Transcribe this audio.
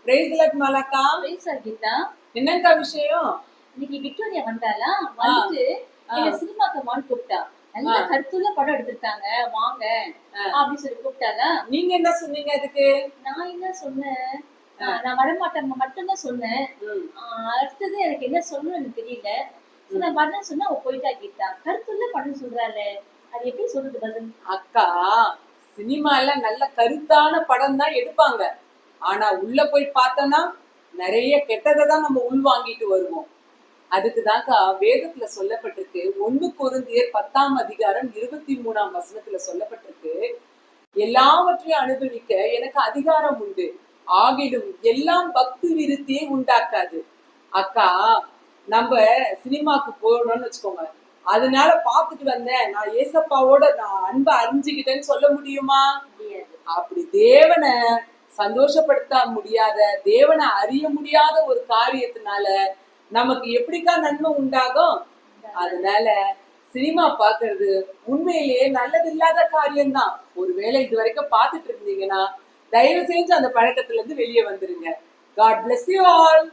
Price lord மாலாக்கா. Praise lord Geetha. என்னக்கா விஷயம்? இன்னைக்கு விக்டோரியா வந்தாளா, வந்துட்டு என்ன சினிமாக்கு வான்னு கூப்பிட்டா. நல்ல கருத்துள்ள படம் எடுத்திருக்காங்க, வாங்க அப்படின்னு சொல்லி கூப்பிட்டாளா. நீங்க என்ன சொன்னீங்க அதுக்கு? நான் என்ன சொன்னேன், நான் வரமாட்டேன் மட்டும்தான் சொன்னேன். அடுத்தது எனக்கு என்ன சொல்லணும்னு எனக்கு தெரியல. நான் வரேன்னு சொன்னா அவ போயிட்டா கீதா. கருத்துள்ள படம் சொல்றாளே, அது எப்படி சொல்றது பதில்? அக்கா, சினிமால நல்ல கருத்தான படம் தான் எடுப்பாங்க. ஆனா உள்ள போய் பார்த்தோம்னா நிறைய கெட்டதை தான் நம்ம உள்வாங்கிட்டு வருவோம். அதுக்குதான்க்கா வேதத்துல சொல்லப்பட்டிருக்கு. 1 கொரிந்தியர் 10ஆம் அதிகாரம் 23ஆம் வசனத்துல சொல்லப்பட்டிருக்கு, எல்லாவற்றையும் அனுபவிக்க எனக்கு அதிகாரம் உண்டு, ஆகிலும் எல்லாம் பக்தி விருத்தியை உண்டாக்காது. அக்கா, நம்ம சினிமாக்கு போகணும்னு வச்சுக்கோங்க, அதனால பாத்துட்டு வந்தேன், நான் ஏசப்பாவோட நான் அன்பை அறிஞ்சுக்கிட்டேன்னு சொல்ல முடியுமா? அப்படி தேவனை சந்தோஷப்படுத்த முடியாத, தேவனை அறிய முடியாத ஒரு காரியத்தினால நமக்கு எப்படிக்கா நன்மை உண்டாகும்? அதனால சினிமா பாக்குறது உண்மையிலேயே நல்லது இல்லாத காரியம்தான். ஒருவேளை இது வரைக்கும் பாத்துட்டு இருந்தீங்கன்னா தயவு செஞ்சு அந்த பழக்கத்துல இருந்து வெளியே வந்துருங்க. God bless you all.